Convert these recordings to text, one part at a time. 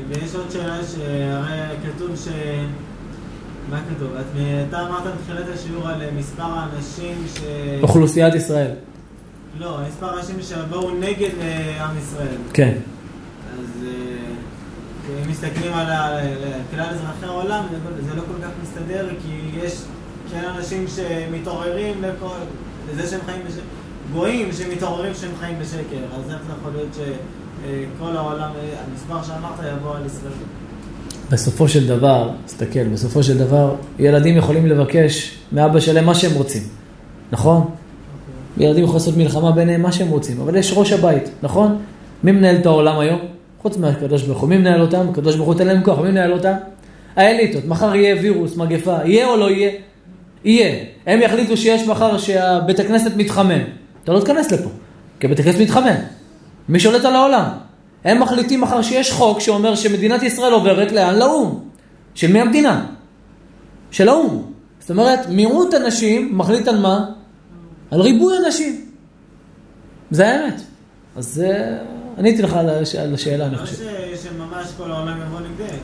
ויש עוד שאלה שהרי כתוב מה כתוב? אתה אמרת בתחילת השיעור על מספר האנשים אוכלוסיית ישראל. לא, מספר האנשים שבאו נגד עם ישראל. כן. אז אם מסתכלים על כלל אזרחי העולם, זה לא כל כך מסתדר, כי יש אנשים שמתעוררים לזה שהם חיים בשקר. גויים שמתעוררים שהם חיים בשקר. אז איך זה יכול להיות שכל העולם, המספר שאמרת יבוא על ישראל? בסופו של דבר, תסתכל, בסופו של דבר, ילדים יכולים לבקש מאבא שלהם מה שהם רוצים, נכון? ילדים יכולים לעשות מלחמה ביניהם מה שהם רוצים, אבל יש ראש הבית, נכון? מי מנהל את העולם היום? חוץ מהקדוש ברוך הוא. מי מנהל אותם? הקדוש ברוך הוא תן להם כוח. מי מנהל אותם? האליטות. מחר יהיה וירוס, מגפה. יהיה או לא יהיה? יהיה. הם יחליטו שיש מחר שהבית הכנסת מתחמם. אתה לא תכנס לפה, כי הבית הכנסת מתחמם. מי שולט על העולם? הם מחליטים מחר שיש חוק שאומר שמדינת ישראל עוברת לאן? לאום. של מי המדינה? של האום. זאת אומרת, מיעוט אנשים מחליט על מה? על ריבוי אנשים. זה האמת. אז עניתי לך על השאלה, אני חושב. שממש כל העולם יבוא נגדם.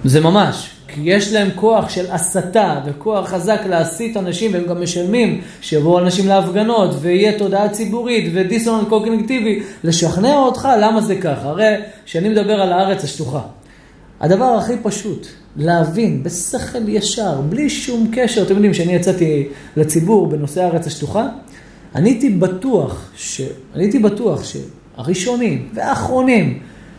זה ממש. כי יש להם כוח של הסתה וכוח חזק להסית אנשים, והם גם משלמים שיבואו אנשים להפגנות, ויהיה תודעה ציבורית ודיסוננס קוגניטיבי, לשכנע אותך למה זה ככה. הרי שאני מדבר על הארץ השטוחה. הדבר הכי פשוט, להבין בשכל ישר, בלי שום קשר, אתם יודעים שאני יצאתי לציבור בנושא הארץ השטוחה, אני הייתי בטוח שהראשונים והאחרונים,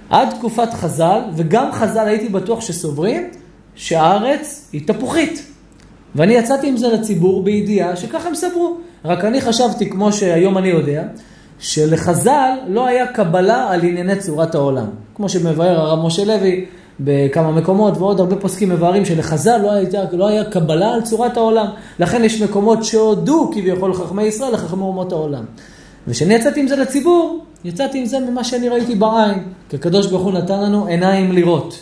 עד תקופת חז"ל, וגם חז"ל הייתי בטוח שסוברים, שהארץ היא תפוחית. ואני יצאתי עם זה לציבור בידיעה שככה הם סברו. רק אני חשבתי, כמו שהיום אני יודע, שלחז"ל לא היה קבלה על ענייני צורת העולם. כמו שמבאר הרב משה לוי בכמה מקומות, ועוד הרבה פוסקים מבארים שלחז"ל לא היה קבלה על צורת העולם. לכן יש מקומות שהודו כביכול חכמי ישראל לחכמי אומות העולם. ושאני יצאתי עם זה לציבור, יצאתי עם זה ממה שאני ראיתי בעין, כי הקדוש ברוך הוא נתן לנו עיניים לראות.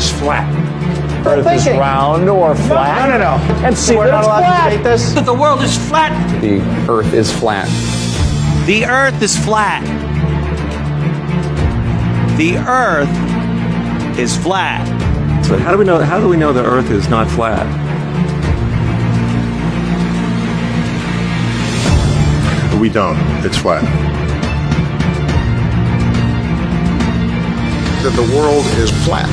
Is flat. Earth is round or flat. No. And see, we're not allowed to debate this. The world is flat. The Earth is flat. The Earth is flat. The Earth is flat. So how do we know the Earth is not flat? We don't. It's flat. That the world is flat.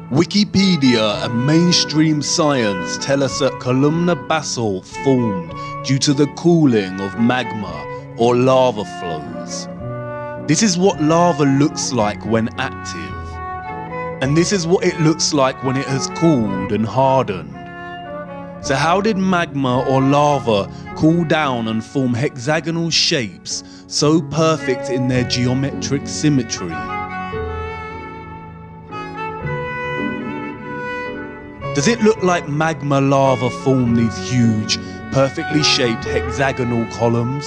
Wikipedia and mainstream science tell us that columnar basalt formed due to the cooling of magma or lava flows. This is what lava looks like when active, and this is what it looks like when it has cooled and hardened. So how did magma or lava cool down and form hexagonal shapes so perfect in their geometric symmetry? Does it look like magma lava formed these huge, perfectly shaped hexagonal columns?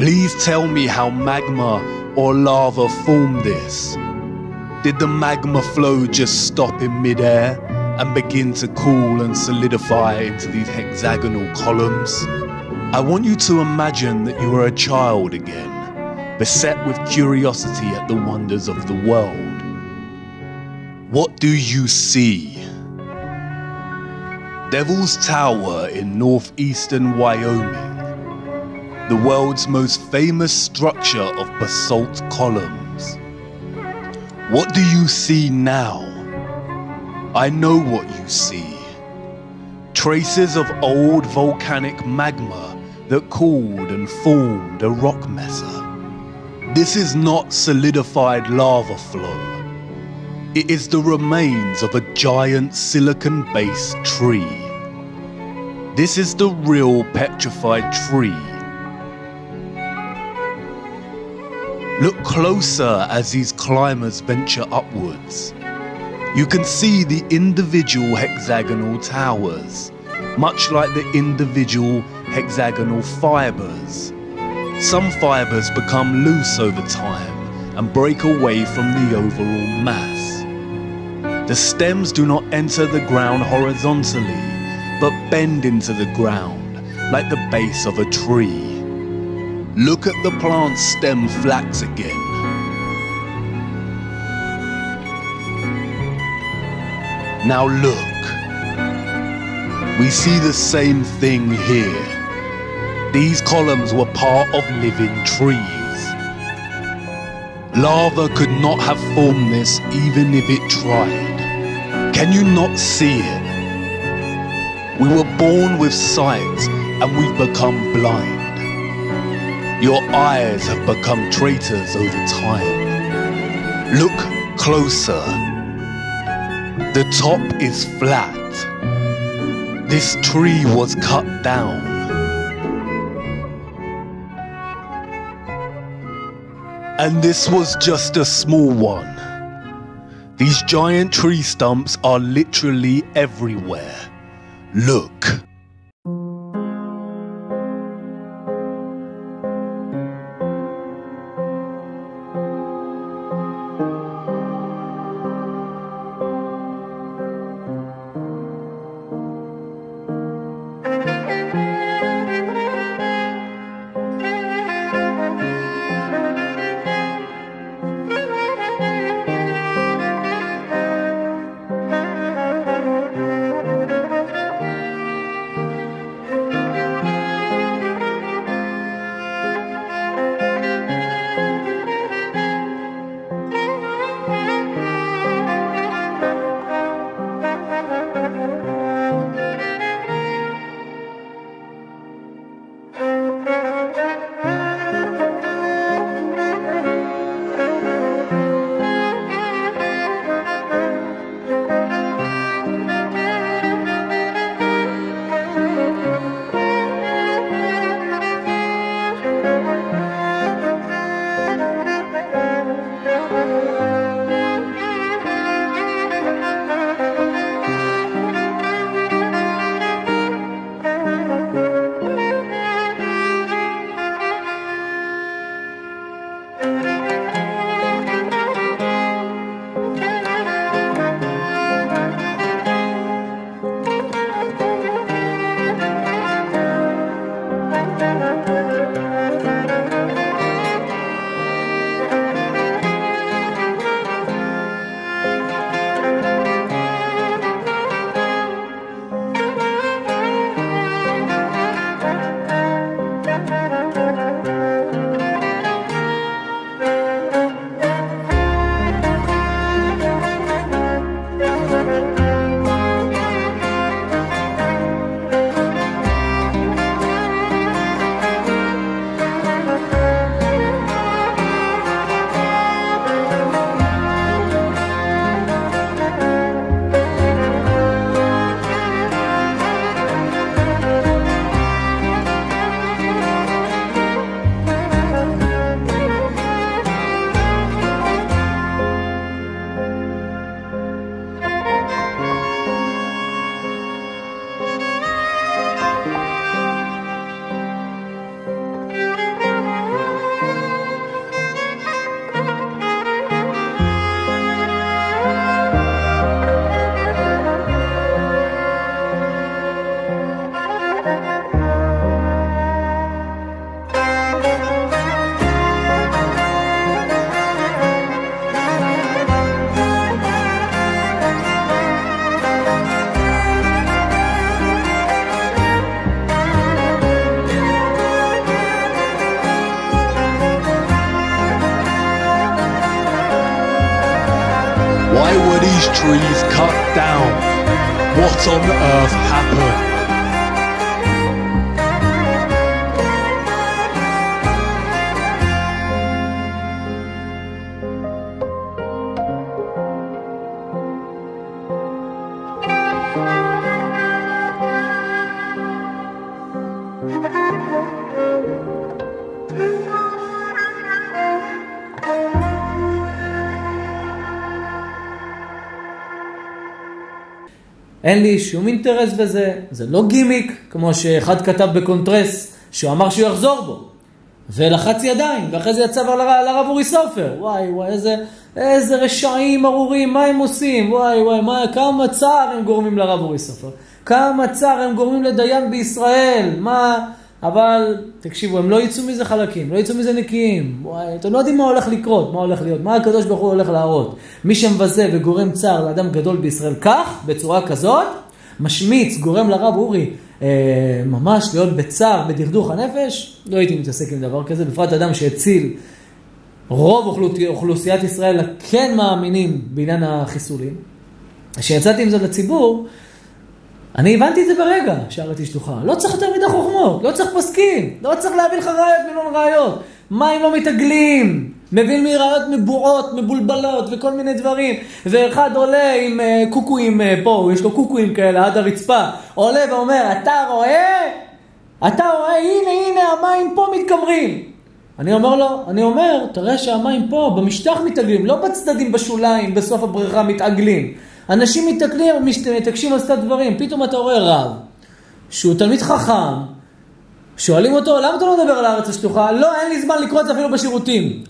Please tell me how magma or lava formed this. Did the magma flow just stop in midair and begin to cool and solidify into these hexagonal columns? I want you to imagine that you are a child again, beset with curiosity at the wonders of the world. What do you see? Devil's Tower in northeastern Wyoming, the world's most famous structure of basalt columns. What do you see now? I know what you see. Traces of old volcanic magma that cooled and formed a rock mesa. This is not solidified lava flow. It is the remains of a giant silicon-based tree. This is the real petrified tree. Look closer as these climbers venture upwards. You can see the individual hexagonal towers, much like the individual hexagonal fibers. Some fibers become loose over time and break away from the overall mass. The stems do not enter the ground horizontally, but bend into the ground like the base of a tree. Look at the plant stem flax again. Now look. We see the same thing here. These columns were part of living trees. Lava could not have formed this even if it tried. Can you not see it? We were born with sight and we've become blind. Your eyes have become traitors over time. Look closer. The top is flat. This tree was cut down. And this was just a small one. These giant tree stumps are literally everywhere. Look. Why were these trees cut down? What on earth happened? אין לי שום אינטרס בזה, זה לא גימיק, כמו שאחד כתב בקונטרס, שהוא אמר שהוא יחזור בו, ולחץ ידיים, ואחרי זה יצא לרב אורי סופר, וואי, איזה רשעים ארורים, מה הם עושים, וואי, כמה צער הם גורמים לרב אורי סופר, כמה צער הם גורמים לדיין בישראל, אבל תקשיבו, הם לא יצאו מזה חלקים, לא יצאו מזה נקיים, וואי, אתם לא יודעים מה הולך לקרות, מה הולך להיות, מה הקדוש ברוך הוא הולך להראות. מי שמבזה וגורם צער לאדם גדול בישראל כך, בצורה כזאת, משמיץ, גורם לרב אורי, ממש להיות בצער, בדכדוך הנפש, לא הייתי מתעסק עם דבר כזה, בפרט אדם שהציל רוב אוכלוסיית ישראל, כן מאמינים בעניין החיסולים. כשיצאתי עם זה לציבור, אני הבנתי את זה ברגע, שהארץ השטוחה. לא צריך יותר מדי חוכמות, לא צריך פוסקים, לא צריך להביא לך ראיות מילון ראיות. מים לא מתעגלים, מבין מראיות מבועות, מבולבלות וכל מיני דברים. ואחד עולה עם קוקויים פה, יש לו קוקויים כאלה עד הרצפה, עולה ואומר, אתה רואה, הנה המים פה מתקמרים. אני אומר, תראה שהמים פה במשטח מתעגלים, לא בצדדים בשוליים, בסוף הבריכה מתעגלים. אנשים מתעקשים על סתם דברים, פתאום אתה רואה רב, שהוא תלמיד חכם, שואלים אותו, למה אתה לא מדבר על הארץ השטוחה? לא, אין לי זמן לקרוא את זה אפילו בשירותים.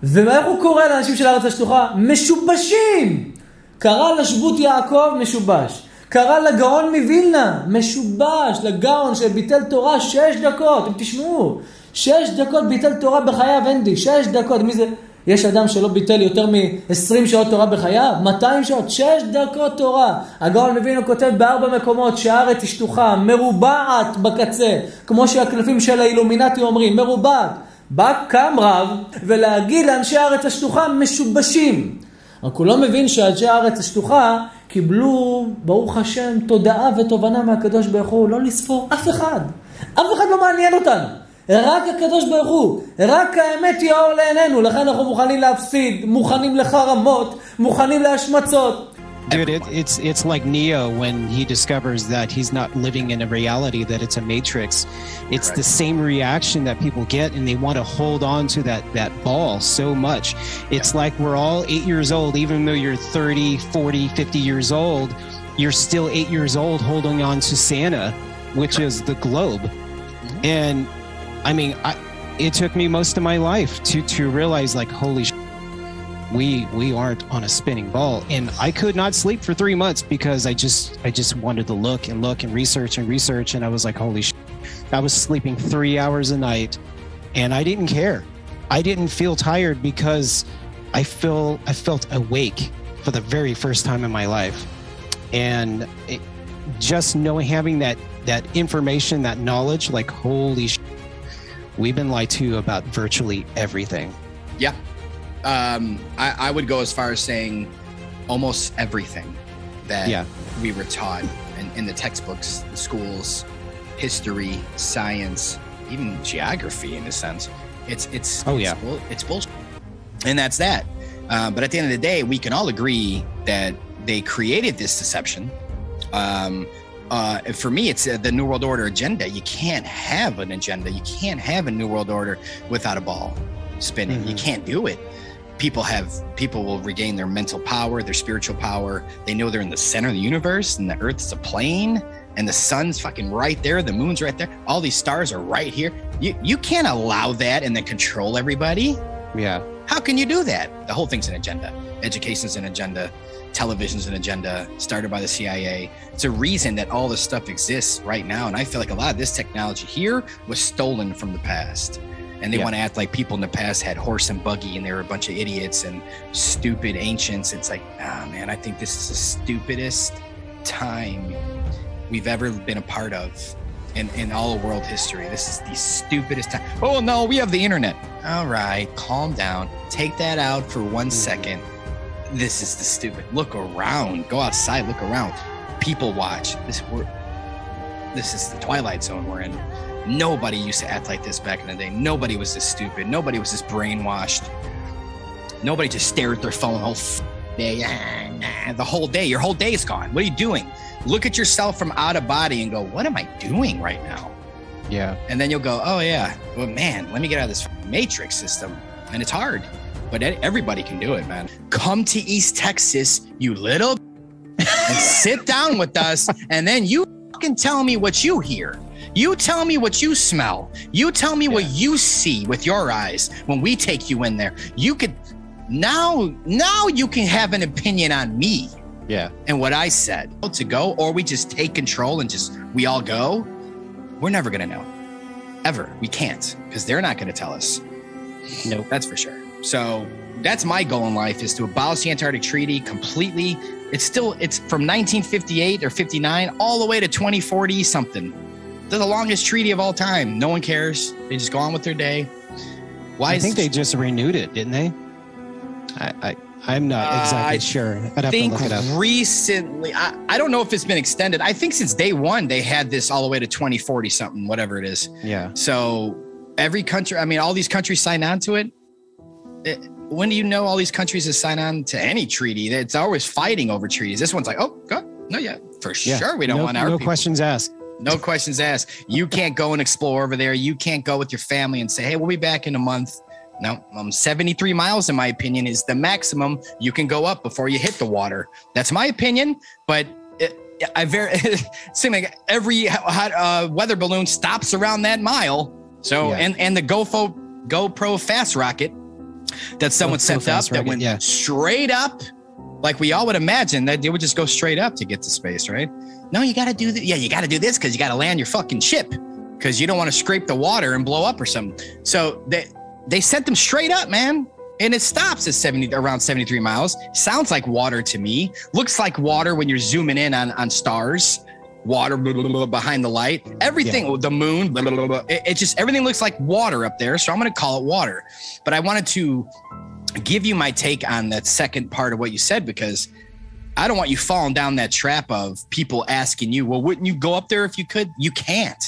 ואיך הוא קורא לאנשים של הארץ השטוחה? משובשים! קרא לשבות יעקב משובש. קרא לגאון מווילנה משובש, לגאון שביטל תורה 6 דקות, אתם תשמעו, 6 דקות ביטל תורה בחייו, אנדי, 6 דקות, מי זה? יש אדם שלא ביטל יותר מ-20 שעות תורה בחייו, 200 שעות, 6 דקות תורה. הגאון מווילנה כותב ב4 מקומות שהארץ השטוחה מרובעת בקצה, כמו שהקלפים של האילומינטי אומרים, מרובעת. בא קם רב ולהגיד לאנשי הארץ השטוחה משובשים. רק הוא לא מבין שאנשי הארץ השטוחה קיבלו, ברוך השם, תודעה ותובנה מהקדוש ברוך הוא, לא לספור אף אחד. אף אחד לא מעניין אותנו. רק הקדוש ברוך הוא, רק האמת היא האור לעינינו, לכן אנחנו מוכנים להפסיד, מוכנים לחרמות, מוכנים להשמצות. Dude, it's like Neo when he discovers that he's not living in a reality, that it's a matrix. It's the same reaction that people get, and they want to hold on to that ball so much. It's like we're all 8 years old, even though you're 30, 40, 50 years old, you're still 8 years old holding on to Santa, which is the globe. And I mean, it took me most of my life to realize, like, holy shit, we aren't on a spinning ball. And I could not sleep for 3 months because I just wanted to look and research, and I was like, holy shit. I was sleeping 3 hours a night, and I didn't care. I didn't feel tired because I felt awake for the very first time in my life. And just having that information, that knowledge, like, holy shit. We've been lied to about virtually everything. Yeah. I would go as far as saying almost everything that we were taught in the textbooks, the schools, history, science, even geography in a sense. It's bullshit. And that's that. But at the end of the day, we can all agree that they created this deception. For me, it's the New World Order agenda. You can't have an agenda. You can't have a New World Order without a ball spinning. Mm-hmm. You can't do it. People will regain their mental power, their spiritual power. They know they're in the center of the universe, and the Earth is a plane, and the sun's fucking right there, the moon's right there. All these stars are right here. You can't allow that and then control everybody. Yeah. How can you do that? The whole thing's an agenda. Education's an agenda. television's an agenda started by the CIA. It's a reason that all this stuff exists right now. And I feel like a lot of this technology here was stolen from the past. And they want to act like people in the past had horse and buggy and they were a bunch of idiots and stupid ancients. It's like, nah, man, I think this is the stupidest time we've ever been a part of in all of world history. This is the stupidest time. Oh, no, we have the internet. All right, calm down. Take that out for 1 second. This is the stupid. Look around. Go outside. Look around. People watch. This is the Twilight Zone we're in. Nobody used to act like this back in the day. Nobody was this stupid. Nobody was this brainwashed. Nobody just stared at their phone the whole day. The whole day. Your whole day is gone. What are you doing? Look at yourself from out of body and go, what am I doing right now? Yeah. And then you'll go, oh yeah, well man, let me get out of this matrix system. And it's hard, but everybody can do it, man. Come to East Texas, you little and sit down with us. And then you fucking tell me what you hear. You tell me what you smell. You tell me what you see with your eyes when we take you in there. You could, now you can have an opinion on me. Yeah. And what I said to go, or we just take control and just, we all go. We're never going to know. Ever. We can't, because they're not going to tell us. No, that's for sure. So that's my goal in life, is to abolish the Antarctic Treaty completely. It's from 1958 or 59 all the way to 2040 something. They're the longest treaty of all time. No one cares. They just go on with their day. I think they just renewed it, didn't they? I'm not exactly sure. I'd have to look it up. Recently, I don't know if it's been extended. I think since day one, they had this all the way to 2040 something, whatever it is. Yeah. So every country, I mean, all these countries sign on to it. When do you know all these countries have signed on to any treaty? It's always fighting over treaties. This one's like, oh, God, no, yeah, for sure. We don't want our people. No questions asked. No questions asked. You can't go and explore over there. You can't go with your family and say, hey, we'll be back in a month. No, 73 miles, in my opinion, is the maximum you can go up before you hit the water. That's my opinion, but it seems like every weather balloon stops around that mile. So, and the GoPro fast rocket that someone sent up that went straight up, like we all would imagine that they would just go straight up to get to space, right? No, you got to do that. Yeah, you got to do this because you got to land your fucking ship because you don't want to scrape the water and blow up or something. So they sent them straight up, man. And it stops at around 73 miles. Sounds like water to me. Looks like water when you're zooming in on stars. Water blah, blah, blah, behind the light. Everything, the moon, blah, blah, blah, blah. It just, everything looks like water up there. So I'm going to call it water. But I wanted to give you my take on that second part of what you said, because I don't want you falling down that trap of people asking you, well, wouldn't you go up there if you could? You can't.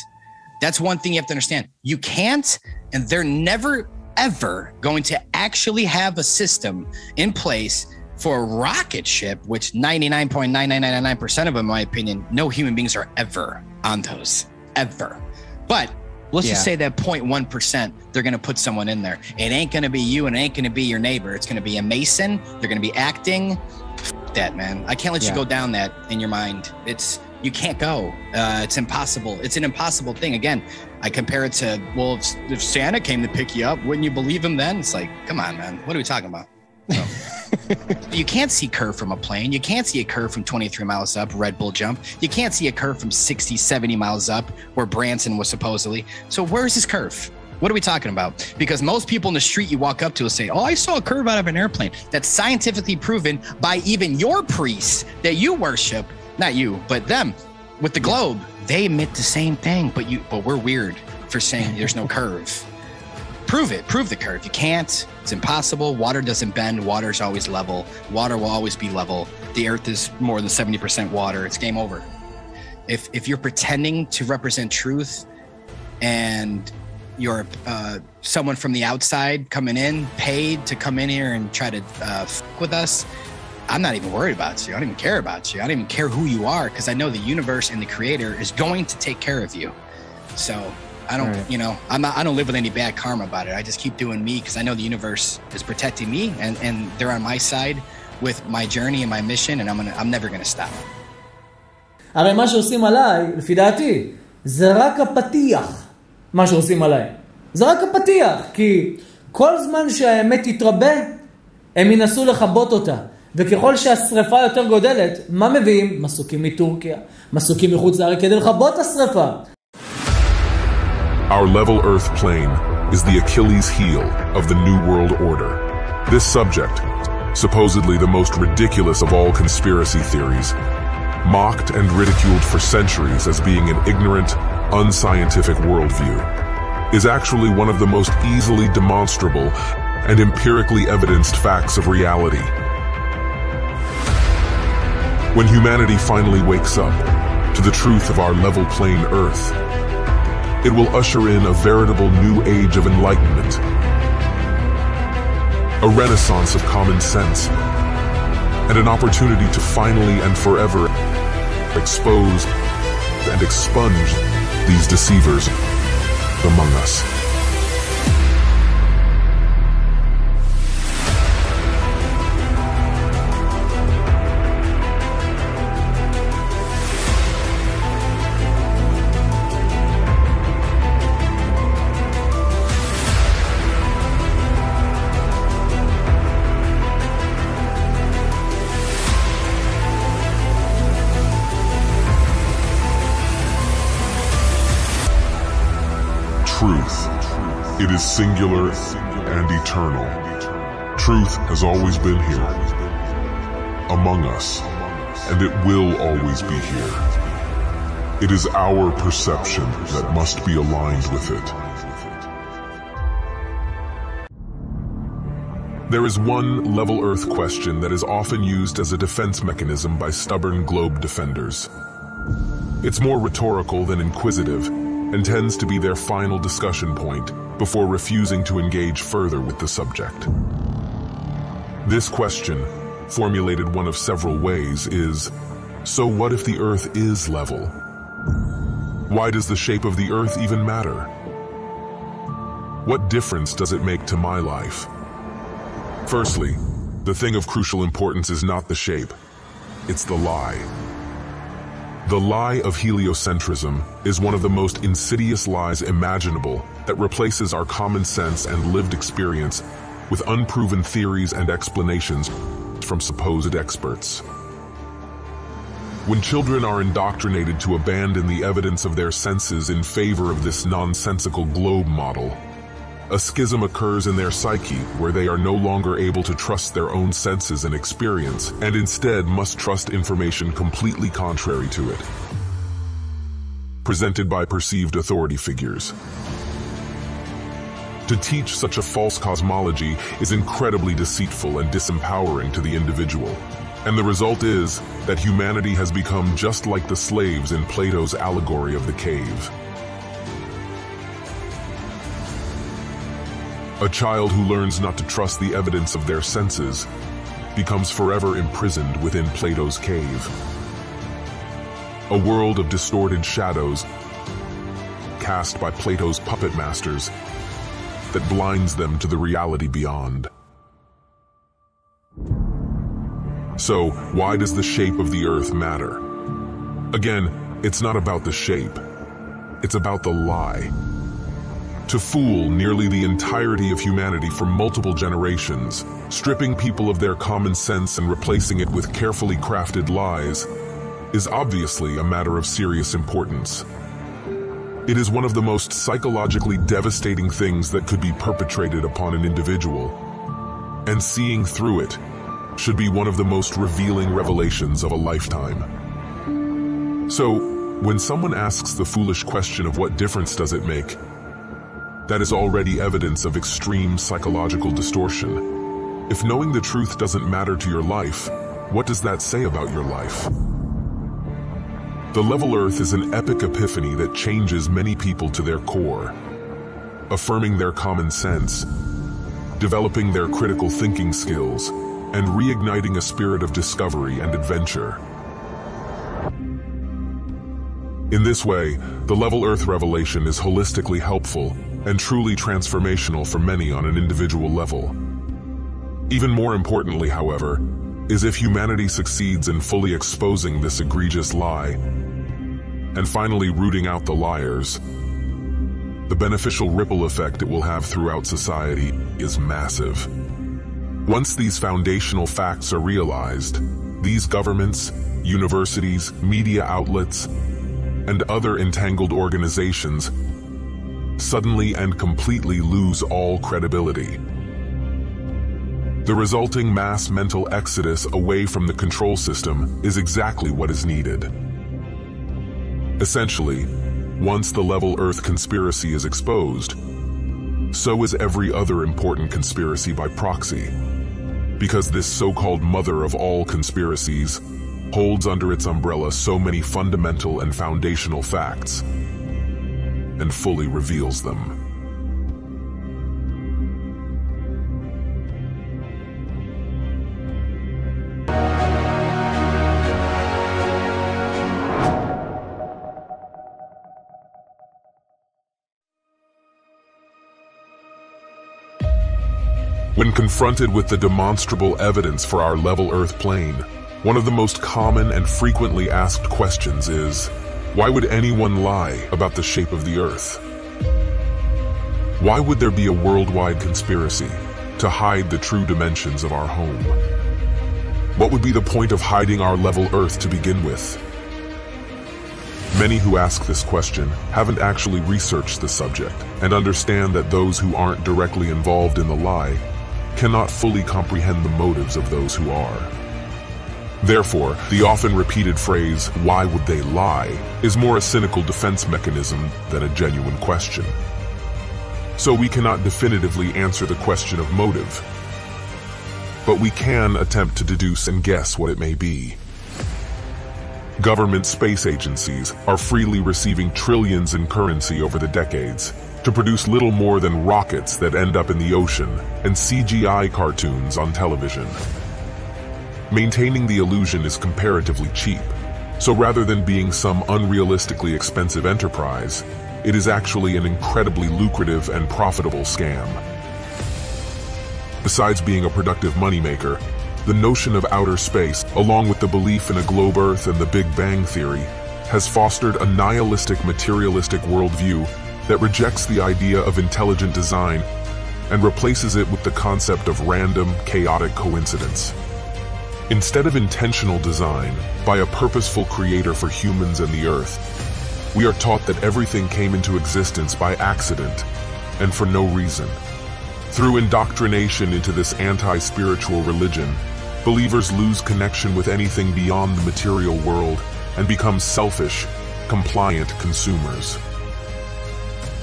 That's one thing you have to understand. You can't, and they're never ever going to actually have a system in place for a rocket ship, which 99.9999% of them, in my opinion, no human beings are ever on those, ever. But let's just say that 0.1%, they're going to put someone in there. It ain't going to be you, and it ain't going to be your neighbor. It's going to be a Mason. They're going to be acting. F that, man. I can't let you go down that in your mind. You can't go. It's impossible. It's an impossible thing. Again, I compare it to, well, if Santa came to pick you up, wouldn't you believe him then? It's like, come on, man. What are we talking about? So, you can't see curve from a plane. You can't see a curve from 23 miles up, Red Bull jump. You can't see a curve from 60, 70 miles up, where Branson was supposedly. So where's this curve? What are we talking about? Because most people in the street you walk up to will say, oh, I saw a curve out of an airplane. That's scientifically proven by even your priests that you worship. Not you, but them with the globe. They admit the same thing, but we're weird for saying there's no curve. Prove it. Prove the curve. You can't. It's impossible. Water doesn't bend. Water is always level. Water will always be level. The earth is more than 70% water. It's game over. If you're pretending to represent truth and you're someone from the outside coming in, paid to come in here and try to fuck with us, I'm not even worried about you. I don't even care about you. I don't even care who you are, because I know the universe and the creator is going to take care of you. So I don't, I don't live with any bad karma about it. I just keep doing me, because I know the universe is protecting me, and they're on my side with my journey and my mission, and I'm never going to stop. הרי מה שעושים עליי, לפי דעתי, זה רק הפתיח. מה שעושים עליי. זה רק הפתיח, כי כל זמן שהאמת תתרבה, הם ינסו לחבות אותה. וככל שהשריפה יותר גודלת, מה מביאים? מסוקים מטורקיה, מסוקים מחוץ לארץ כדי לכבות השריפה. Our level earth plane is the Achilles heel of the New World Order. This subject, supposedly the most ridiculous of all conspiracy theories, mocked and ridiculed for centuries as being an ignorant, unscientific worldview, is actually one of the most easily demonstrable and empirically evidenced facts of reality. When humanity finally wakes up to the truth of our level plane Earth, it will usher in a veritable new age of enlightenment, a renaissance of common sense, and an opportunity to finally and forever expose and expunge these deceivers among us. Truth. It is singular and eternal. Truth has always been here, among us, and it will always be here. It is our perception that must be aligned with it. There is one level Earth question that is often used as a defense mechanism by stubborn globe defenders. It's more rhetorical than inquisitive, and tends to be their final discussion point before refusing to engage further with the subject. This question, formulated one of several ways, is, so what if the Earth is level? Why does the shape of the Earth even matter? What difference does it make to my life? Firstly, the thing of crucial importance is not the shape, it's the lie. The lie of heliocentrism is one of the most insidious lies imaginable that replaces our common sense and lived experience with unproven theories and explanations from supposed experts. When children are indoctrinated to abandon the evidence of their senses in favor of this nonsensical globe model, a schism occurs in their psyche where they are no longer able to trust their own senses and experience, and instead must trust information completely contrary to it, presented by perceived authority figures. To teach such a false cosmology is incredibly deceitful and disempowering to the individual, and the result is that humanity has become just like the slaves in Plato's allegory of the cave. A child who learns not to trust the evidence of their senses becomes forever imprisoned within Plato's cave. A world of distorted shadows cast by Plato's puppet masters that blinds them to the reality beyond. So, why does the shape of the Earth matter? Again, it's not about the shape. It's about the lie. To fool nearly the entirety of humanity for multiple generations, stripping people of their common sense and replacing it with carefully crafted lies, is obviously a matter of serious importance. It is one of the most psychologically devastating things that could be perpetrated upon an individual, and seeing through it should be one of the most revealing revelations of a lifetime. So, when someone asks the foolish question of what difference does it make, that is already evidence of extreme psychological distortion. If knowing the truth doesn't matter to your life, what does that say about your life? The level Earth is an epic epiphany that changes many people to their core, affirming their common sense, developing their critical thinking skills, and reigniting a spirit of discovery and adventure. In this way, the level Earth revelation is holistically helpful and truly transformational for many on an individual level. Even more importantly, however, is if humanity succeeds in fully exposing this egregious lie and finally rooting out the liars, the beneficial ripple effect it will have throughout society is massive. Once these foundational facts are realized, these governments, universities, media outlets, and other entangled organizations suddenly and completely lose all credibility. The resulting mass mental exodus away from the control system is exactly what is needed. Essentially, once the Level Earth conspiracy is exposed, so is every other important conspiracy by proxy, because this so-called mother of all conspiracies holds under its umbrella so many fundamental and foundational facts, and fully reveals them. When confronted with the demonstrable evidence for our level Earth plane, one of the most common and frequently asked questions is, why would anyone lie about the shape of the Earth? Why would there be a worldwide conspiracy to hide the true dimensions of our home? What would be the point of hiding our level Earth to begin with? Many who ask this question haven't actually researched the subject and understand that those who aren't directly involved in the lie cannot fully comprehend the motives of those who are. Therefore, the often repeated phrase, why would they lie, is more a cynical defense mechanism than a genuine question. So we cannot definitively answer the question of motive, but we can attempt to deduce and guess what it may be. Government space agencies are freely receiving trillions in currency over the decades to produce little more than rockets that end up in the ocean and CGI cartoons on television. Maintaining the illusion is comparatively cheap, so rather than being some unrealistically expensive enterprise, it is actually an incredibly lucrative and profitable scam. Besides being a productive moneymaker, the notion of outer space, along with the belief in a globe Earth and the Big Bang Theory, has fostered a nihilistic, materialistic worldview that rejects the idea of intelligent design and replaces it with the concept of random, chaotic coincidence. Instead of intentional design by a purposeful creator for humans and the Earth, we are taught that everything came into existence by accident and for no reason. Through indoctrination into this anti-spiritual religion, believers lose connection with anything beyond the material world and become selfish, compliant consumers.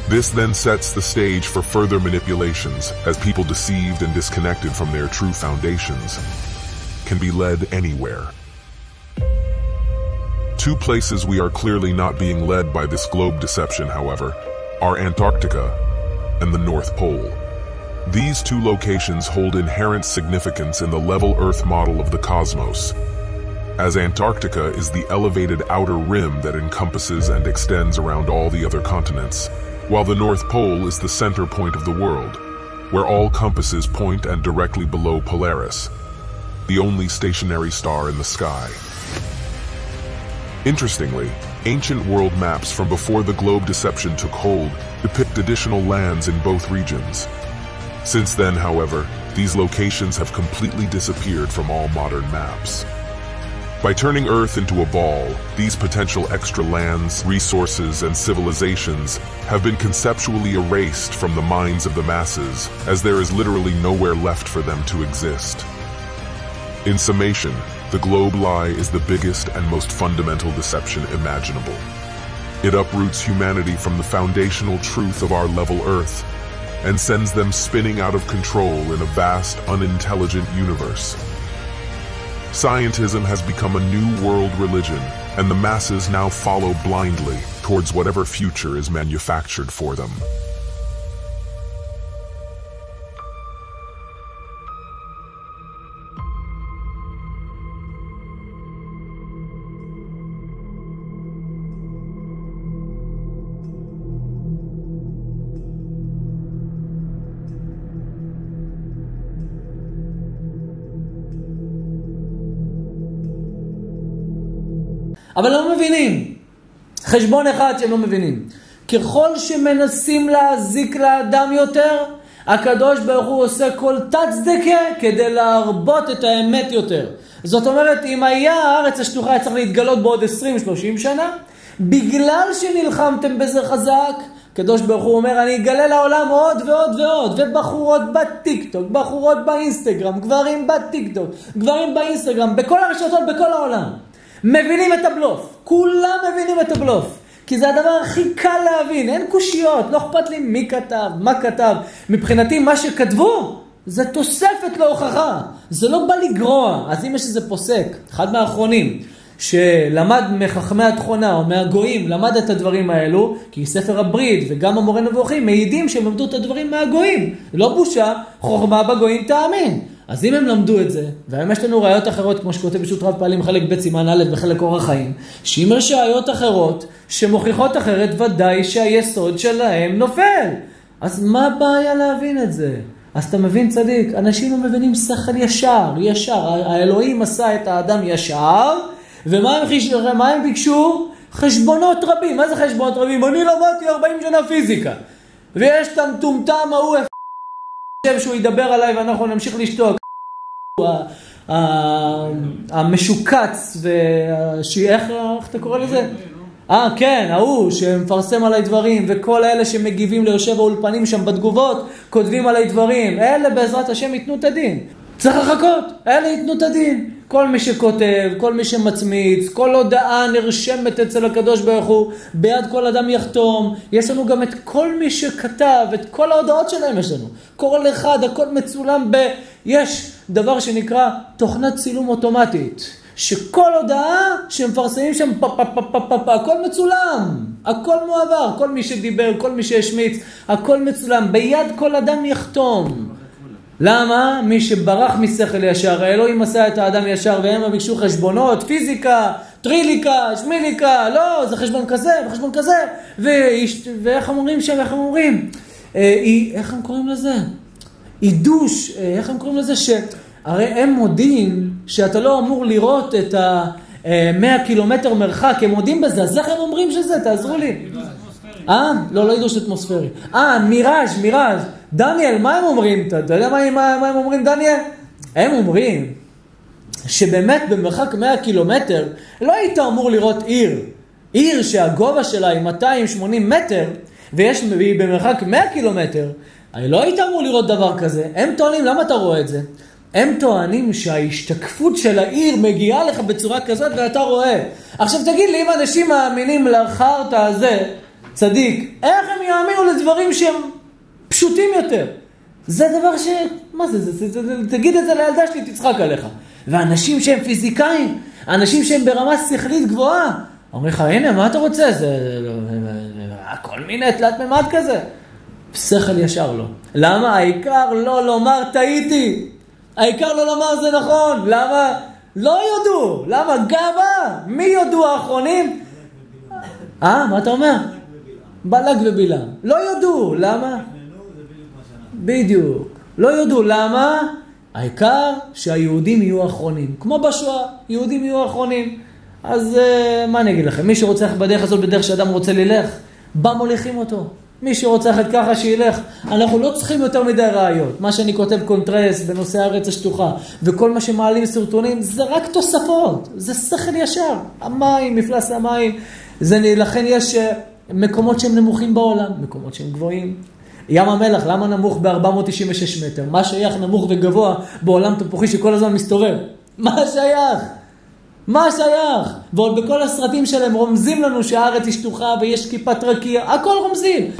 This then sets the stage for further manipulations as people deceived and disconnected from their true foundations can be led anywhere. Two places we are clearly not being led by this globe deception, however, are Antarctica and the North Pole. These two locations hold inherent significance in the level Earth model of the cosmos, as Antarctica is the elevated outer rim that encompasses and extends around all the other continents, while the North Pole is the center point of the world, where all compasses point and directly below Polaris, the only stationary star in the sky. Interestingly, ancient world maps from before the globe deception took hold depict additional lands in both regions. Since then, however, these locations have completely disappeared from all modern maps. By turning Earth into a ball, these potential extra lands, resources, and civilizations have been conceptually erased from the minds of the masses, as there is literally nowhere left for them to exist. In summation, the globe lie is the biggest and most fundamental deception imaginable. It uproots humanity from the foundational truth of our level Earth and sends them spinning out of control in a vast, unintelligent universe. Scientism has become a new world religion, and the masses now follow blindly towards whatever future is manufactured for them. אבל לא מבינים. חשבון אחד שהם לא מבינים. ככל שמנסים להזיק לאדם יותר, הקדוש ברוך הוא עושה כל תצדקה כדי להרבות את האמת יותר. זאת אומרת, אם היה הארץ השטוחה היה צריך להתגלות בעוד 20-30 שנה, בגלל שנלחמתם בזה חזק, הקדוש ברוך הוא אומר, אני אגלה לעולם עוד ועוד ועוד, ובחורות בטיקטוק, בחורות באינסטגרם, גברים בטיקטוק, גברים באינסטגרם, בכל הרשתות, בכל העולם. מבינים את הבלוף, כולם מבינים את הבלוף. כי זה הדבר הכי קל להבין, אין קושיות, לא אכפת לי מי כתב, מה כתב. מבחינתי מה שכתבו זה תוספת להוכחה, זה לא בא לגרוע. אז אם יש איזה פוסק, אחד מהאחרונים, שלמד מחכמי התכונה או מהגויים, למד את הדברים האלו, כי ספר הברית וגם המורה נבוכים מעידים שהם למדו את הדברים מהגויים. לא בושה, חוכמה בגויים תאמין. אז אם הם למדו את זה, והיום יש לנו ראיות אחרות, כמו שכותב פשוט רב פעלים חלק ב' סימן א' בחלק אורח חיים, שאם יש ראיות אחרות שמוכיחות אחרת, ודאי שהיסוד שלהם נופל. אז מה הבעיה להבין את זה? אז אתה מבין צדיק, אנשים לא מבינים שכל ישר. האלוהים עשה את האדם ישר, ומה הם ביקשו? חשבונות רבים. מה זה חשבונות רבים? אני למדתי 40 שנה פיזיקה, ויש את המטומטם ההוא שהוא ידבר עליי ואנחנו נמשיך לשתוק. המשוקץ איך אתה קורא לזה? כן, ההוא שמפרסם עליי דברים, וכל אלה שמגיבים ליושב האולפנים שם בתגובות כותבים עליי דברים. אלה בעזרת השם ייתנו את הדין. צריך לחכות, אלה ייתנו את הדין. כל מי שכותב, כל מי שמצמיץ, כל הודעה נרשמת אצל הקדוש ברוך הוא, ביד כל אדם יחתום. יש לנו גם את כל מי שכתב, את כל ההודעות שלהם יש לנו. כל אחד, הכל מצולם יש דבר שנקרא תוכנת צילום אוטומטית, שכל הודעה שמפרסמים שם הכל מצולם, הכל מועבר, כל מי שדיבר, כל מי שהשמיץ, הכל מצולם, ביד כל אדם יחתום. למה? מי שברח משכל ישר, האלוהים עשה את האדם ישר, והם ביקשו חשבונות, פיזיקה, טריליקה, שמיליקה, לא, זה חשבון כזה וחשבון כזה, ואיך הם אומרים שם, איך הם אומרים? איך הם קוראים לזה? עידוש, איך הם קוראים לזה? הרי הם מודים שאתה לא אמור לראות את 100 קילומטר מרחק, הם מודים בזה, אז איך הם אומרים שזה? תעזרו לי. לא עידוש אטמוספרי. מיראז'. דניאל, מה הם אומרים? אתה יודע מה הם אומרים, דניאל? הם אומרים שבאמת במרחק 100 קילומטר לא היית אמור לראות עיר שהגובה שלה היא 280 מטר, והיא במרחק 100 קילומטר, לא היית אמור לראות דבר כזה. הם טוענים, למה אתה רואה את זה? הם טוענים שההשתקפות של העיר מגיעה לך בצורה כזאת ואתה רואה. עכשיו תגיד לי, אם אנשים מאמינים לחרטא הזה, צדיק, איך הם יאמינו לדברים שהם פשוטים יותר? זה דבר מה זה? תגיד את זה לילדה שלי, תצחק עליך. ואנשים שהם פיזיקאים, אנשים שהם ברמה שכלית גבוהה, אומרים לך, הנה, מה אתה רוצה? זה כל מיני תלת ממד כזה. שכל ישר לא. למה? העיקר לא לומר טעיתי. העיקר לא לומר זה נכון. למה? לא יודו. למה? גאווה. מי יודו האחרונים? מה אתה אומר? בלק ובילם. לא יודו. למה? בדיוק. לא יודו. למה? העיקר שהיהודים יהיו האחרונים. כמו בשואה, יהודים יהיו האחרונים. אז מה אני אגיד לכם? מי שרוצה ללכת בדרך הזאת, בדרך שאדם רוצה ללך, מוליכים אותו. מי שרוצה ללכת ככה שילך. אנחנו לא צריכים יותר מדי ראיות. מה שאני כותב קונטרס בנושא הארץ השטוחה, וכל מה שמעלים סרטונים, זה רק תוספות. זה שכל ישר. המים, מפלס המים. לכן יש מקומות שהם נמוכים בעולם, מקומות שהם גבוהים. ים המלח, למה נמוך ב-496 מטר? מה שייך נמוך וגבוה בעולם תפוחי שכל הזמן מסתובב? מה שייך? מה שייך? ועוד בכל הסרטים שלהם רומזים לנו שהארץ היא שטוחה ויש כיפת רקיע, הכל רומזים.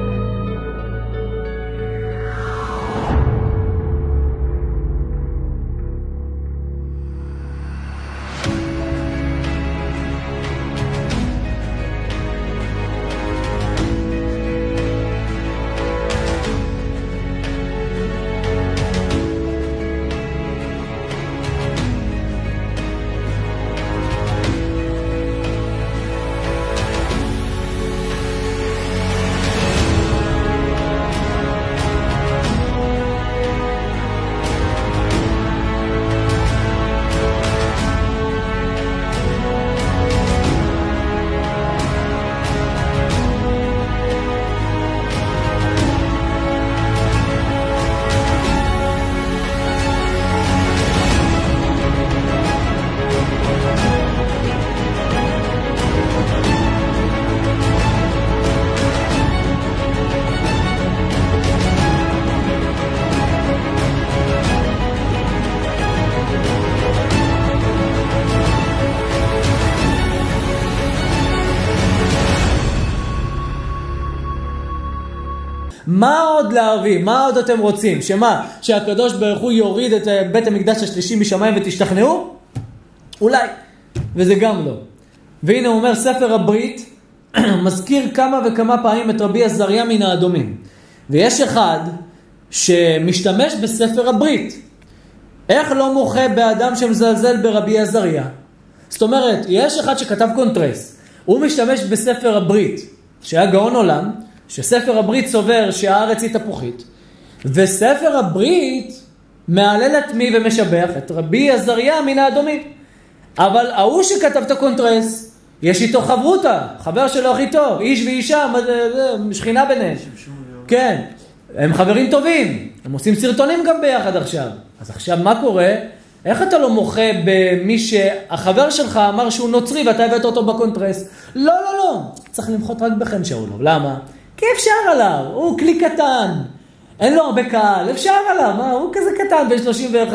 מה עוד להביא? מה עוד אתם רוצים? שמה? שהקדוש ברוך הוא יוריד את בית המקדש השלישי משמיים ותשתכנעו? אולי. וזה גם לא. והנה הוא אומר, ספר הברית מזכיר כמה וכמה פעמים את רבי עזריה מן האדומים. ויש אחד שמשתמש בספר הברית. איך לא מוחה באדם שמזלזל ברבי עזריה? זאת אומרת, יש אחד שכתב קונטרס. הוא משתמש בספר הברית, שהיה גאון עולם, שספר הברית סובר שהארץ היא תפוחית. וספר הברית מעלל את מי ומשבח את רבי עזריה מן האדומים. אבל ההוא שכתב את הקונטרס, יש איתו חברותה, חבר שלו הכי טוב, איש ואישה, שכינה ביניהם. כן, הם חברים טובים, הם עושים סרטונים גם ביחד עכשיו. אז עכשיו מה קורה? איך אתה לא מוחה במי שהחבר שלך אמר שהוא נוצרי ואתה הבאת אותו בקונטרס? לא, לא, לא, צריך למחות רק בכם שאולוב. למה? כי אפשר עליו, הוא כלי קטן, אין לו הרבה קהל, אפשר עליו, מה? הוא כזה קטן ב-31,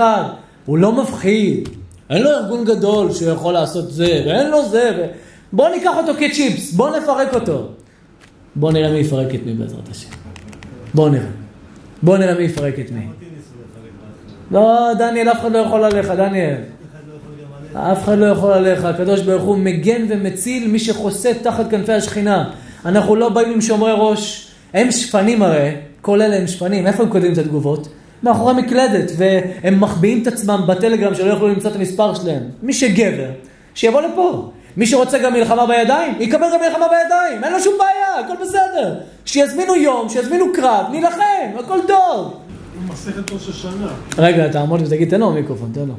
הוא לא מפחיד. אין לו ארגון גדול שיכול לעשות זה, ואין לו זה, בוא ניקח אותו כצ'יפס, בוא נפרק אותו. בוא נראה מי יפרק את מי בעזרת השם. בוא נראה. בוא נראה מי יפרק את מי. לא, דניאל, אף אחד לא יכול עליך, דניאל. אף אחד לא יכול עליך. הקדוש ברוך הוא מגן ומציל מי שחוסה תחת כנפי השכינה. אנחנו לא באים עם שומרי ראש. הם שפנים הרי, כל אלה הם שפנים. איפה הם כותבים את התגובות? מאחורי מקלדת, והם מחביאים את עצמם בטלגרם שלא יוכלו למצוא את המספר שלהם. מי שגבר, שיבוא לפה. מי שרוצה גם מלחמה בידיים, יקבל גם מלחמה בידיים. אין לו שום בעיה, הכל בסדר. שיזמינו יום, שיזמינו קרב, נילחם, הכל טוב. הוא מסכת ראש השנה. רגע, תעמוד ותגיד, תן לו מיקרופון, תן לו.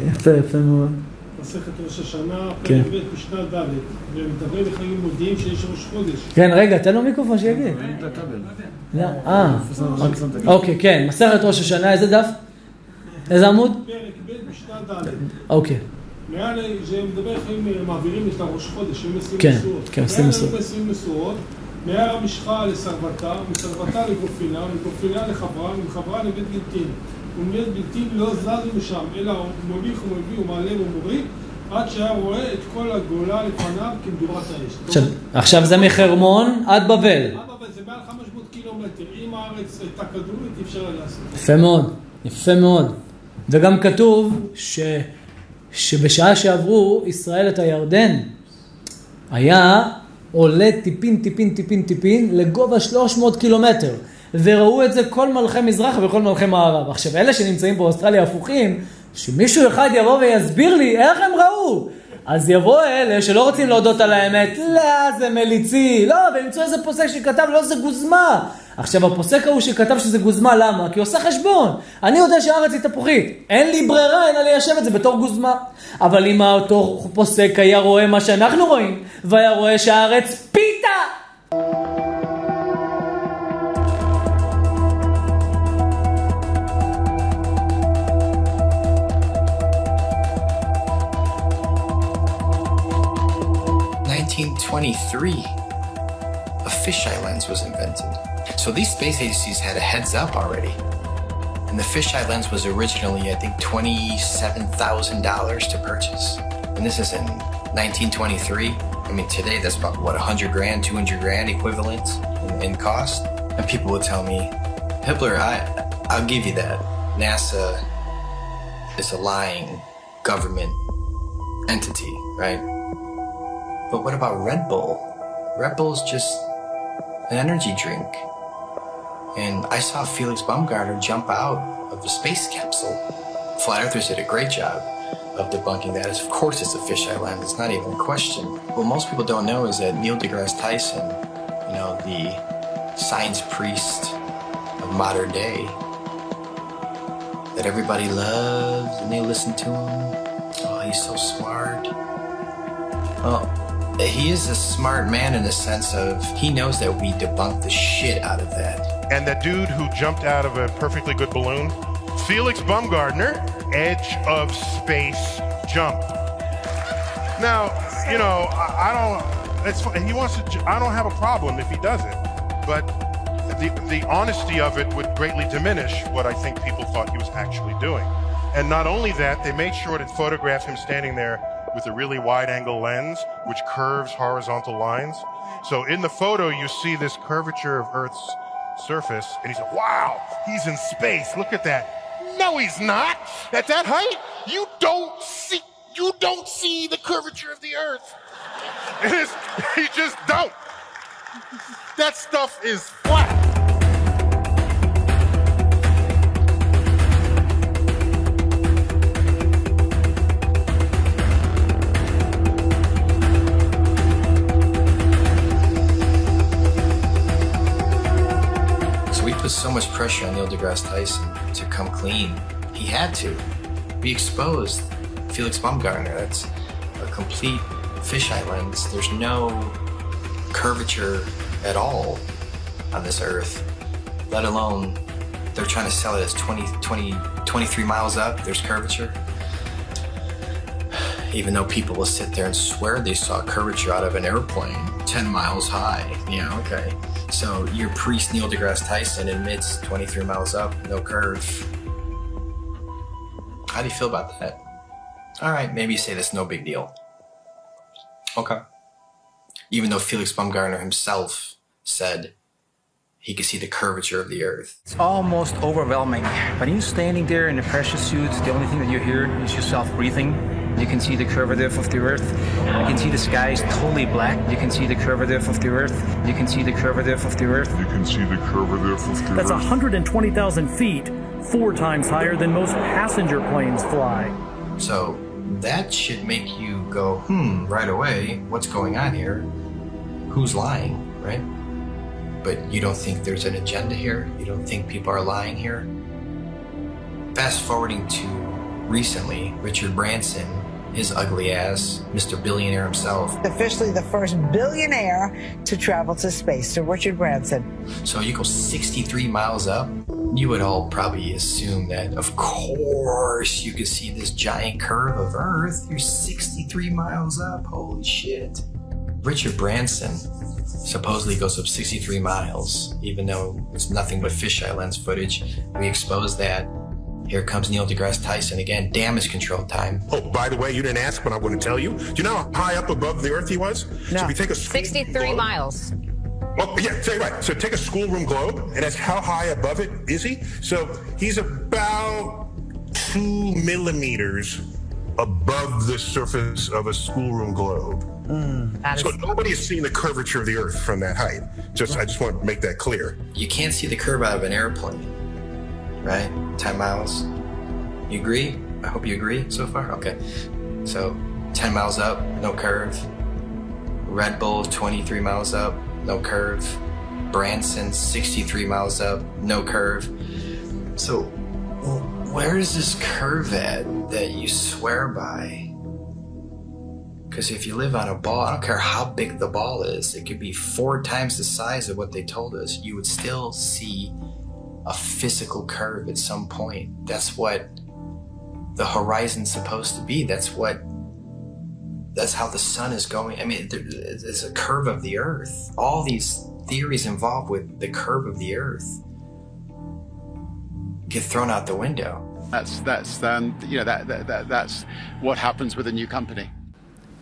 יפה, יפה מאוד. מסכת ראש השנה, פרק ב' משנה ד', ומדבר לחיים מודיעים שיש ראש חודש. כן, רגע, תן לו מיקרופון שיגיד. אוקיי, כן, מסכת ראש השנה, איזה דף? איזה עמוד? פרק ב' משנה ד'. אוקיי. מעל זה מדבר חיים מעבירים את הראש חודש, הם עושים כן, מסורות. כן, עושים מסורות. מעל עושים מסורות, מהירה משחה לסרבתה, מסרבתה לגופינה, מגופינה לחברה, מחברה לבית גלתין. ובית גלתין לא זזו משם, אלא הוא מוליך ומביא ומעלה ומוריד, עד שהיה רואה את כל הגולה לפניו כמדורת האש. עכשיו זה מחרמון עד בבל. עד בבל זה מעל 500 קילומטר. אם הארץ הייתה כדורית, אי אפשר לעשות. יפה מאוד, יפה מאוד. וגם כתוב שבשעה שעברו ישראל את הירדן, היה עולה טיפין, טיפין, טיפין, טיפין, לגובה 300 קילומטר. וראו את זה כל מלכי מזרח וכל מלכי מערב. עכשיו, אלה שנמצאים באוסטרליה הפוכים, שמישהו אחד יבוא ויסביר לי איך הם ראו. אז יבוא אלה שלא רוצים להודות על האמת, לא, זה מליצי, לא, וימצוא איזה פוסק שכתב, לא, זה גוזמה. עכשיו, הפוסק הוא שכתב שזה גוזמה, למה? כי הוא עושה חשבון. אני יודע שהארץ היא תפוחית. אין לי ברירה, אלא ליישב את זה בתור גוזמה. אבל אם אותו פוסק היה רואה מה שאנחנו רואים, והיה רואה שהארץ פיתה! a fisheye lens was invented. So these space agencies had a heads up already. And the fisheye lens was originally, I think, $27,000 to purchase. And this is in 1923. I mean, today that's about, what, 100 grand, 200 grand equivalent in cost? And people would tell me, Hitler, I'll give you that. NASA is a lying government entity, right? But what about Red Bull? Red Bull's just an energy drink. And I saw Felix Baumgartner jump out of the space capsule. Flat Earthers did a great job of debunking that. Of course it's a fisheye lens, it's not even a question. What most people don't know is that Neil deGrasse Tyson, you know, the science priest of modern day, that everybody loves and they listen to him. Oh, he's so smart. Well, he is a smart man in the sense of he knows that we debunked the shit out of that. And that dude who jumped out of a perfectly good balloon, Felix Baumgartner, edge of space jump. Now, you know, I don't. It's he wants to. I don't have a problem if he does it, but the honesty of it would greatly diminish what I think people thought he was actually doing. And not only that, they made sure to photograph him standing there with a really wide-angle lens, which curves horizontal lines. So in the photo, you see this curvature of Earth's surface, and he said, wow, he's in space, look at that. No, he's not. At that height, you don't see the curvature of the Earth. You just don't. That stuff is flat. So we put so much pressure on Neil deGrasse Tyson to come clean. He had to. We exposed Felix Baumgartner. That's a complete fisheye lens. There's no curvature at all on this earth, let alone they're trying to sell it as 23 miles up, there's curvature. Even though people will sit there and swear they saw curvature out of an airplane 10 miles high. Yeah, okay. So your priest Neil deGrasse Tyson admits 23 miles up, no curve. How do you feel about that? All right, maybe you say that's no big deal. Okay. Even though Felix Baumgartner himself said he could see the curvature of the earth. It's almost overwhelming. When you're standing there in a pressure suit, the only thing that you hear is yourself breathing. You can see the curvature of the earth. You can see the sky is totally black. You can see the curvature of the earth. You can see the curvature of the earth. You can see the curvature of the earth. That's 120,000 feet, 4 times higher than most passenger planes fly. So that should make you go, right away, what's going on here? Who's lying, right? But you don't think there's an agenda here? You don't think people are lying here? Fast forwarding to recently, Richard Branson, his ugly ass, Mr. Billionaire himself. Officially the first billionaire to travel to space, so Richard Branson. So you go 63 miles up, you would all probably assume that, of course, you could see this giant curve of Earth. You're 63 miles up, holy shit. Richard Branson supposedly goes up 63 miles, even though it's nothing but fisheye lens footage. We exposed that. Here comes Neil deGrasse Tyson again. Damage control time. Oh, by the way, you didn't ask, but I'm going to tell you. Do you know how high up above the Earth he was? No. So if you take a 63 miles. Well, yeah, say right. So take a schoolroom globe, and that's how high above it is he? So he's about 2 millimeters above the surface of a schoolroom globe. So nobody has seen the curvature of the Earth from that height. I just want to make that clear. You can't see the curve out of an airplane, right? 10 miles. You agree? I hope you agree so far. Okay. So 10 miles up, no curve. Red Bull 23 miles up, no curve. Branson 63 miles up, no curve. So where is this curve at that you swear by? Because if you live on a ball, I don't care how big the ball is, it could be 4 times the size of what they told us, you would still see a physical curve at some point. That's what the horizon's supposed to be. That's how the sun is going. I mean, there's a curve of the earth. All these theories involved with the curve of the earth get thrown out the window. That's what happens with a new company.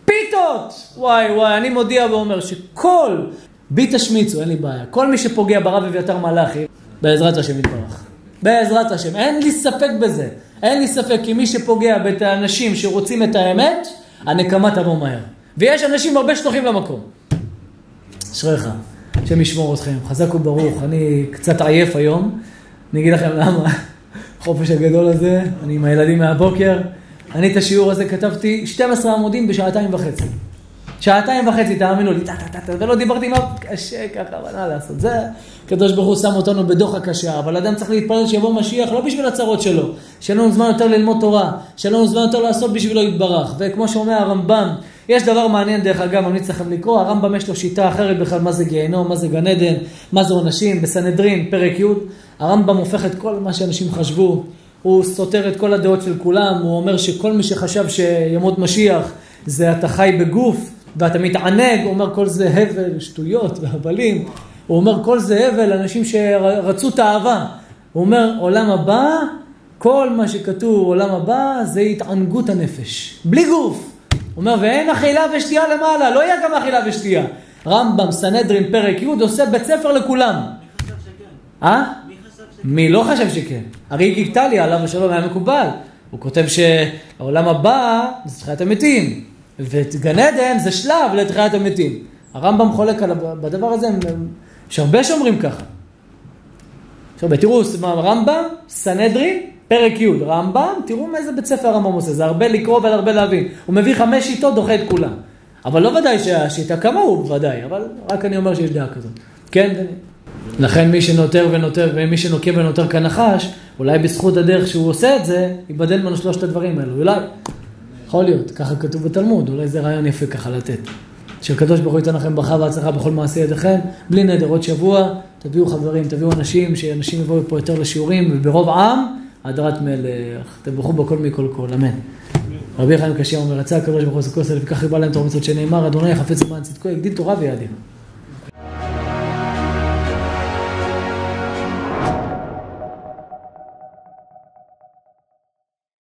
פיתות! וואי, אני מודיע ואומר שכל בי תשמיצו, אין לי בעיה. כל מי שפוגע ברב אביתר מלאכי, בעזרת השם יתברך. בעזרת השם. אין לי ספק בזה. אין לי ספק כי מי שפוגע את האנשים שרוצים את האמת, הנקמה תבוא מהר. ויש אנשים הרבה שטוחים למקום. אשריך, השם ישמור אתכם. חזק וברוך. אני קצת עייף היום. אני אגיד לכם למה. חופש הגדול הזה, אני עם הילדים מהבוקר. אני את השיעור הזה כתבתי 12 עמודים בשעתיים וחצי. שעתיים וחצי, תאמינו לי, ולא דיברתי מה קשה ככה, אבל מה לעשות? זה, הקדוש ברוך הוא שם אותנו בדוח הקשה, אבל אדם צריך להתפלל שיבוא משיח, לא בשביל הצרות שלו, שאין לנו זמן יותר ללמוד תורה, שאין לנו זמן יותר לעשות בשבילו יתברך. וכמו שאומר הרמב"ם, יש דבר מעניין דרך אגב, אני צריכם לקרוא, הרמב"ם יש לו שיטה אחרת בכלל, מה זה גיהנום, מה זה גן עדן, מה זה עונשים, בסנהדרין, פרק י', הרמב"ם הופך את כל מה שאנשים חשבו, הוא סותר את כל הדעות של כולם, הוא אומר שכל מי שחשב שימות משיח, זה אתה חי בגוף, ואתה מתענג, הוא אומר כל זה הבל, שטויות והבלים, הוא אומר כל זה הבל, אנשים שרצו תאווה, הוא אומר עולם הבא, כל מה שכתוב עולם הבא זה התענגות הנפש, בלי גוף, הוא אומר, ואין אכילה ושתייה למעלה, לא יהיה גם אכילה ושתייה. רמב"ם, סנהדרין, פרק י' עושה בית ספר לכולם. מי חשב שכן? מי לא חשב שכן? הרי גיגטליה, עליו השלום היה מקובל. הוא כותב שהעולם הבא זה תחיית המתים, וגן עדן זה שלב לתחיית המתים. הרמב"ם חולק בדבר הזה, יש הרבה שאומרים ככה. עכשיו, תראו, רמב"ם, סנהדרין, פרק י', רמב"ם, תראו מאיזה בית ספר הרמב"ם עושה, זה הרבה לקרוא והרבה להבין. הוא מביא 5 שיטות, דוחה את כולם. אבל לא ודאי שהשיטה כמוהו, בוודאי, אבל רק אני אומר שיש דעה כזאת. כן, לכן מי שנותר ונותר, ומי שנוקה ונותר כנחש, אולי בזכות הדרך שהוא עושה את זה, ייבדל ממנו 3 הדברים האלו. אולי, יכול להיות, ככה כתוב בתלמוד, אולי זה רעיון יפה ככה לתת. שהקדוש ברוך הוא ייתן לכם ברכה והצלחה בכל מעשי ידיכם, בלי נדר, עוד שבוע, תביאו חברים, תביאו אנשים, שאנשים יבואו פה יותר לשיעורים, וברוב עם, הדרת מלך, תברכו בכל מכל כל, אמן. רבי חיים קשים אומר, רצה הקדוש ברוך הוא סוכוס, ולפיכך ריבה להם תורה מצוות שנאמר, אדוני יחפץ למען צדקו, יגדיל תורה ויאדיר.